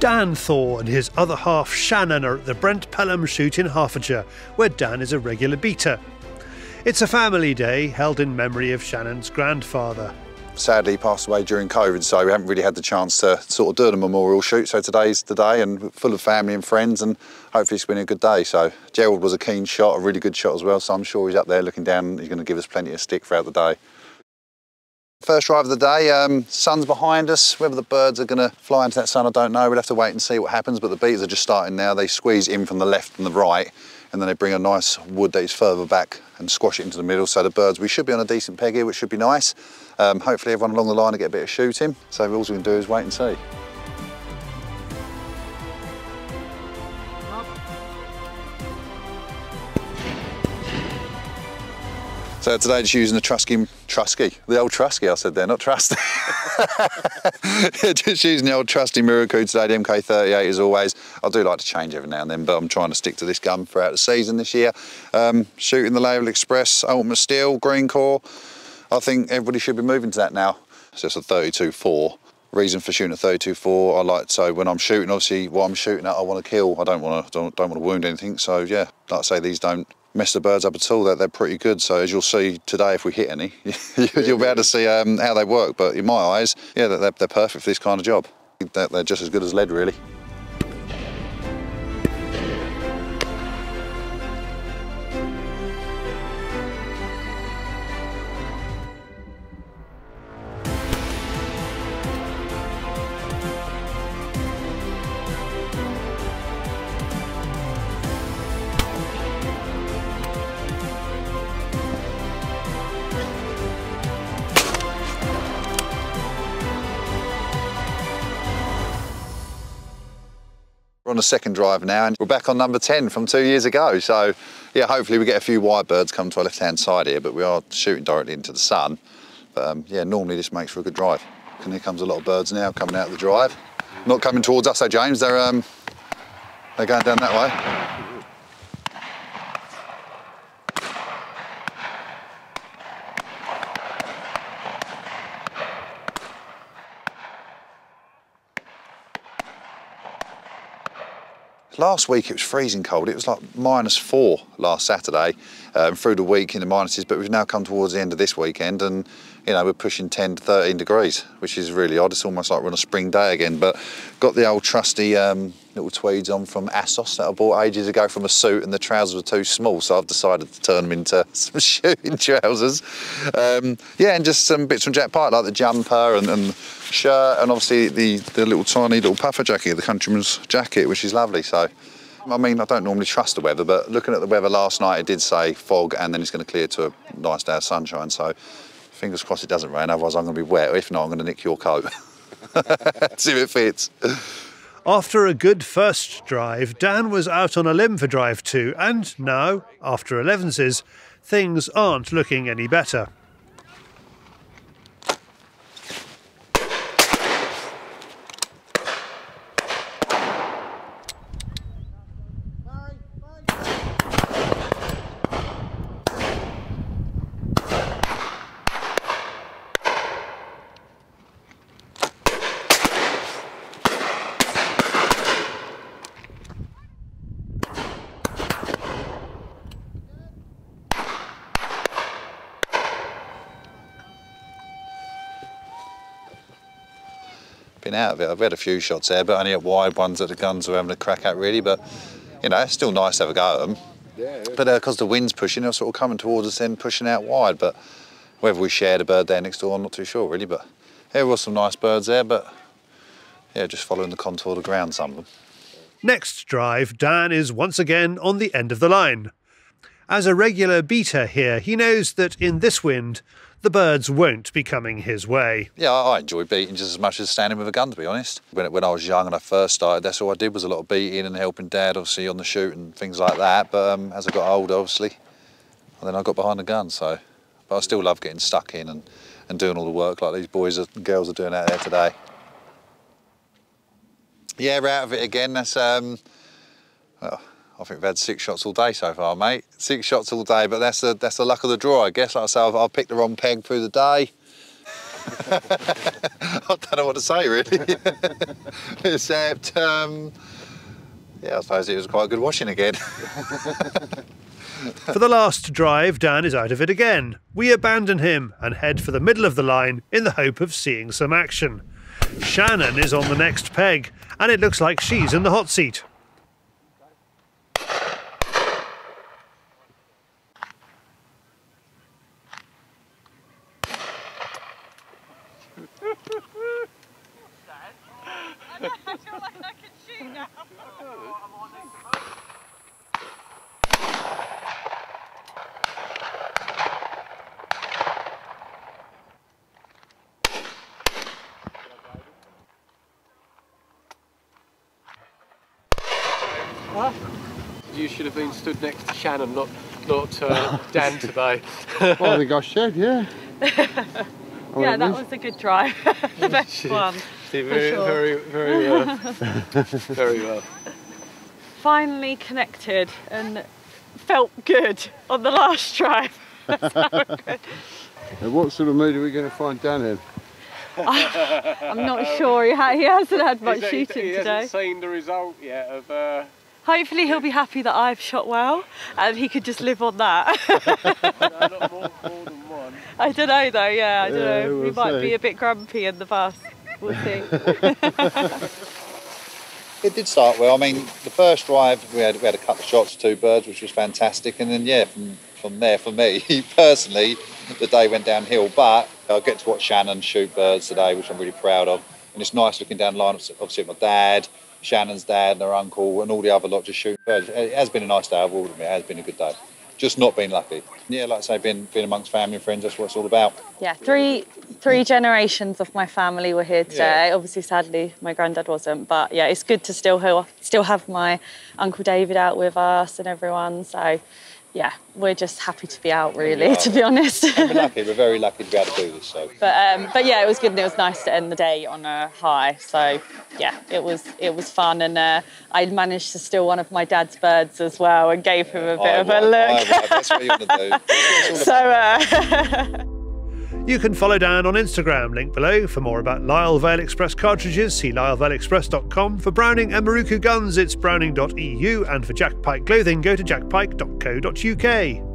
Dan Thor and his other half Shannon are at the Brent Pelham shoot in Hertfordshire, where Dan is a regular beater. It's a family day held in memory of Shannon's grandfather. Sadly, he passed away during COVID, so we haven't really had the chance to sort of do the memorial shoot. So today's the day, and full of family and friends, and hopefully it's been a good day. So Gerald was a keen shot, a really good shot as well, so I'm sure he's up there looking down and he's going to give us plenty of stick throughout the day. First drive of the day, sun's behind us. Whether the birds are going to fly into that sun, I don't know. We'll have to wait and see what happens, but the beaters are just starting now. They squeeze in from the left and the right, and then they bring a nice wood that is further back and squash it into the middle. So the birds, we should be on a decent peg here, which should be nice. Hopefully everyone along the line will get a bit of shooting. So all we can do is wait and see. So today just using the old Trusky, I said there, not trusty. Just using the old trusty Miracle today, the MK38 as always. I do like to change every now and then, but I'm trying to stick to this gun throughout the season this year. Shooting the Label Express, Ultimate Steel, Green Core. I think everybody should be moving to that now. It's just a 32-4. Reason for shooting a 32-4, I like, so when I'm shooting, obviously what I'm shooting at I want to kill. I don't want to wound anything, so yeah, like I say, these don't mess the birds up at all. They're pretty good, so as you'll see today, if we hit any, you'll be able to see how they work. But in my eyes, yeah, they're perfect for this kind of job. They're just as good as lead, really. We're on the second drive now, and we're back on number 10 from 2 years ago. So yeah, hopefully we get a few wide birds come to our left-hand side here, but we are shooting directly into the sun. But yeah, normally this makes for a good drive. And here comes a lot of birds now coming out of the drive. Not coming towards us though, James, they're going down that way. Last week it was freezing cold. It was like -4 last Saturday, through the week in the minuses, but we've now come towards the end of this weekend and you know, we're pushing 10 to 13 degrees, which is really odd. It's almost like we're on a spring day again, but got the old trusty little tweeds on from Assos that I bought ages ago from a suit, and the trousers were too small, so I've decided to turn them into some shooting trousers. Yeah, and just some bits from Jack Pike, like the jumper and shirt, and obviously the little tiny little puffer jacket, the countryman's jacket, which is lovely. So, I mean, I don't normally trust the weather, but looking at the weather last night, it did say fog, and then it's going to clear to a nice day of sunshine. So, fingers crossed it doesn't rain, otherwise I'm going to be wet. If not, I'm going to nick your coat. See if it fits. After a good first drive, Dan was out on a limb for drive 2, and now, after 11s, things aren't looking any better. Been out of it. I've had a few shots there, but only at wide ones that the guns were having a crack at, really. But you know, it's still nice to have a go at them. Yeah. But because the wind's pushing, they're sort of coming towards us, then pushing out wide. But whether we shared a bird there next door, I'm not too sure, really. But there was some nice birds there, but yeah, just following the contour of the ground, some of them. Next drive, Dan is once again on the end of the line. As a regular beater here, he knows that in this wind, the birds won't be coming his way. Yeah, I enjoy beating just as much as standing with a gun, to be honest. When I was young and I first started, that's all I did, was a lot of beating and helping Dad, obviously, on the shoot and things like that. But as I got older, obviously, and then I got behind the gun, so. But I still love getting stuck in and doing all the work like these boys and girls are doing out there today. Yeah, we're out of it again. That's, well, I think we've had 6 shots all day so far, mate. 6 shots all day, but that's the luck of the draw, I guess. Like I say, I've picked the wrong peg through the day. I don't know what to say really. Except, yeah, I suppose it was quite a good washing again. For the last drive, Dan is out of it again. We abandon him and head for the middle of the line in the hope of seeing some action. Shannon is on the next peg, and it looks like she's in the hot seat. I feel like I can shoot now. You should have been stood next to Shannon, not Dan today. Well, I think I should, yeah. Yeah, that was a good try. The best one. Very well. Finally connected and felt good on the last drive. Good. And what sort of mood are we going to find Dan in? I'm not sure. He hasn't had much shooting today. He hasn't seen the result yet of... Hopefully he'll be happy that I've shot well and he could just live on that. No, not more than one. I don't know though, yeah, I don't know. We'll He might see. be a bit grumpy in the bus. We'll see. It did start well. I mean, the first drive we had a couple of shots, 2 birds, which was fantastic, and then yeah, from there for me personally, the day went downhill. But I get to watch Shannon shoot birds today, which I'm really proud of, and it's nice looking down the line. Obviously, my dad, Shannon's dad, and her uncle, and all the other lot just shooting birds. It has been a nice day. I've all of it. It has been a good day. Just not been lucky. Yeah, like I say, being amongst family and friends, that's what it's all about. Yeah, three generations of my family were here today. Yeah. Obviously, sadly, my granddad wasn't. But yeah, it's good to still have my Uncle David out with us and everyone. So yeah, we're just happy to be out, really, to be honest. We're lucky. We're very lucky to be able to do this. So. But yeah, it was good and it was nice to end the day on a high. So yeah, it was fun, and I managed to steal one of my dad's birds as well and gave him a bit of a look. That's what you want to do. So. You can follow Dan on Instagram, link below. For more about Lisle Vale Express cartridges, see lisleValeExpress.com. For Browning and Maruku guns, it's browning.eu. And for Jack Pike clothing, go to jackpike.co.uk.